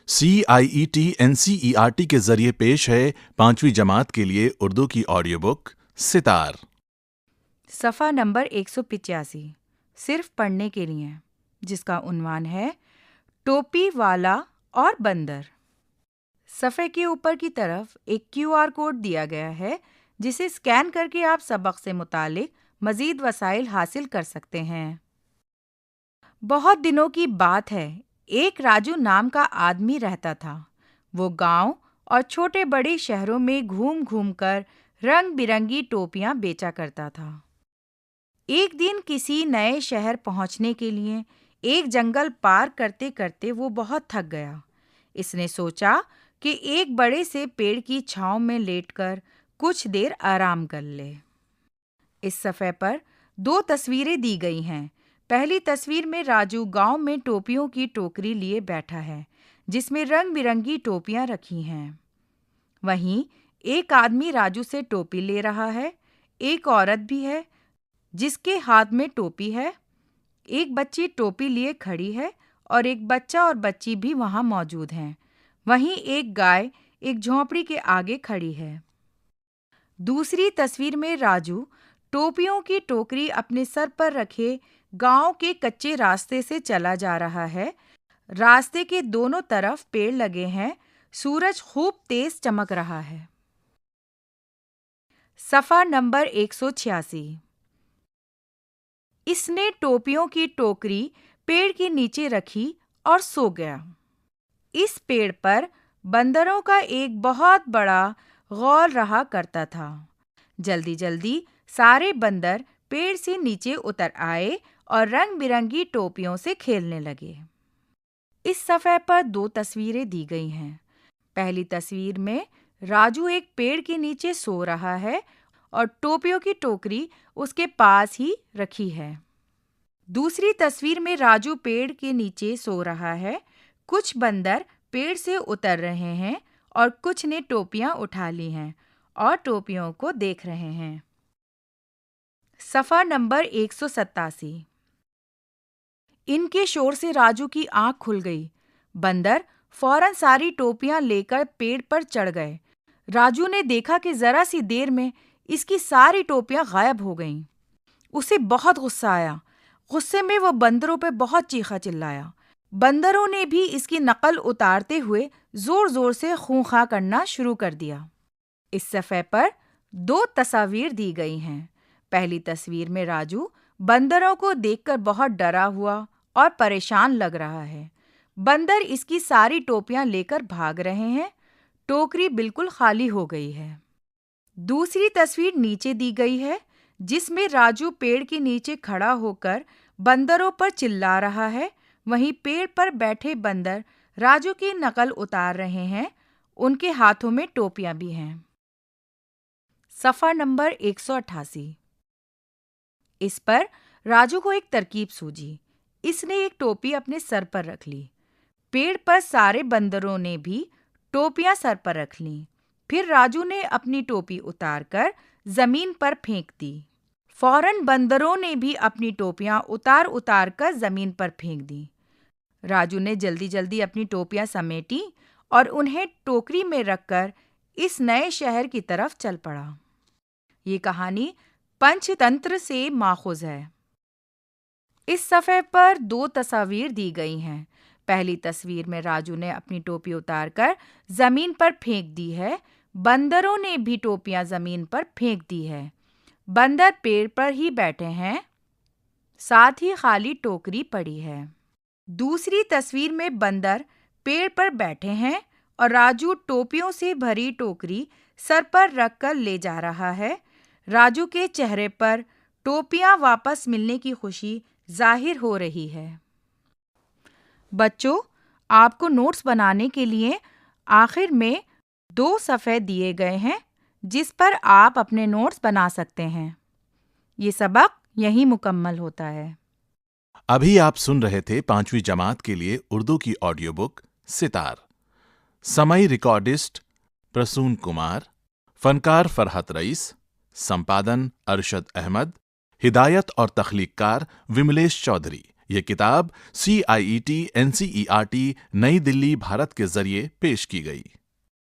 CIET NCERT के जरिए पेश है 5वीं जमात के लिए उर्दू की ऑडियो बुक सितार। सफ़ा नंबर 185 सिर्फ पढ़ने के लिए, जिसका उन्वान है टोपी वाला और बंदर। सफ़े के ऊपर की तरफ एक QR कोड दिया गया है, जिसे स्कैन करके आप सबक से मुतालिक मज़ीद वसाइल हासिल कर सकते हैं। बहुत दिनों की बात है, एक राजू नाम का आदमी रहता था। वो गांव और छोटे बड़े शहरों में घूम घूम कर रंग बिरंगी टोपियां बेचा करता था। एक दिन किसी नए शहर पहुंचने के लिए एक जंगल पार करते करते वो बहुत थक गया। इसने सोचा कि एक बड़े से पेड़ की छांव में लेटकर कुछ देर आराम कर ले। इस सफ़े पर 2 तस्वीरें दी गई हैं। पहली तस्वीर में राजू गांव में टोपियों की टोकरी लिए बैठा है, जिसमें रंग बिरंगी टोपियां रखी हैं। वहीं एक आदमी राजू से टोपी ले रहा है। एक औरत भी है, जिसके हाथ में टोपी है। एक बच्ची टोपी लिए खड़ी है और एक बच्चा और बच्ची भी वहां मौजूद हैं। वहीं एक गाय एक झोंपड़ी के आगे खड़ी है। दूसरी तस्वीर में राजू टोपियों की टोकरी अपने सर पर रखे गांव के कच्चे रास्ते से चला जा रहा है। रास्ते के दोनों तरफ पेड़ लगे हैं। सूरज खूब तेज चमक रहा है। सफ़ा नंबर 186। इसने टोपियों की टोकरी पेड़ के नीचे रखी और सो गया। इस पेड़ पर बंदरों का एक बहुत बड़ा गौल रहा करता था। जल्दी जल्दी सारे बंदर पेड़ से नीचे उतर आए और रंग बिरंगी टोपियों से खेलने लगे। इस सफ़े पर 2 तस्वीरें दी गई हैं। पहली तस्वीर में राजू एक पेड़ के नीचे सो रहा है और टोपियों की टोकरी उसके पास ही रखी है। दूसरी तस्वीर में राजू पेड़ के नीचे सो रहा है। कुछ बंदर पेड़ से उतर रहे हैं और कुछ ने टोपियां उठा ली हैं और टोपियों को देख रहे हैं। सफ़ा नंबर 187। इनके शोर से राजू की आंख खुल गई। बंदर फौरन सारी टोपियां लेकर पेड़ पर चढ़ गए। राजू ने देखा कि जरा सी देर में इसकी सारी टोपियां गायब हो गईं। उसे बहुत गुस्सा आया। गुस्से में वो बंदरों पे बहुत चीखा चिल्लाया। बंदरों ने भी इसकी नकल उतारते हुए जोर जोर से खूंखा करना शुरू कर दिया। इस सफ़े पर 2 तस्वीरें दी गई हैं। पहली तस्वीर में राजू बंदरों को देखकर बहुत डरा हुआ और परेशान लग रहा है। बंदर इसकी सारी टोपियां लेकर भाग रहे हैं। टोकरी बिल्कुल खाली हो गई है। दूसरी तस्वीर नीचे दी गई है, जिसमें राजू पेड़ के नीचे खड़ा होकर बंदरों पर चिल्ला रहा है। वहीं पेड़ पर बैठे बंदर राजू की नकल उतार रहे हैं। उनके हाथों में टोपियां भी हैं। सफ़ा नंबर 188। इस पर राजू को एक तरकीब सूझी। इसने एक टोपी अपने सर पर रख ली। पेड़ पर सारे बंदरों ने भी टोपियां सर पर रख लीं। फिर राजू ने अपनी टोपी उतारकर जमीन पर फेंक दी। फौरन बंदरों ने भी अपनी टोपियां उतार उतार कर जमीन पर फेंक दी। राजू ने जल्दी जल्दी अपनी टोपियां समेटी और उन्हें टोकरी में रखकर इस नए शहर की तरफ चल पड़ा। ये कहानी पंचतंत्र से माखूज है। इस सफ़े पर 2 तस्वीरें दी गई हैं। पहली तस्वीर में राजू ने अपनी टोपी उतारकर जमीन पर फेंक दी है। बंदरों ने भी टोपियां जमीन पर फेंक दी है। बंदर पेड़ पर ही बैठे हैं, साथ ही खाली टोकरी पड़ी है। दूसरी तस्वीर में बंदर पेड़ पर बैठे हैं और राजू टोपियों से भरी टोकरी सर पर रखकर ले जा रहा है। राजू के चेहरे पर टोपियां वापस मिलने की खुशी जाहिर हो रही है। बच्चों, आपको नोट्स बनाने के लिए आखिर में 2 सफ़े दिए गए हैं, जिस पर आप अपने नोट्स बना सकते हैं। ये सबक यहीं मुकम्मल होता है। अभी आप सुन रहे थे 5वीं जमात के लिए उर्दू की ऑडियो बुक सितार। समय रिकॉर्डिस्ट प्रसून कुमार, फनकार फरहत रईस, संपादन अरशद अहमद, हिदायत और तख्लीककार विमलेश चौधरी। ये किताब CIET NCERT नई दिल्ली भारत के जरिए पेश की गई।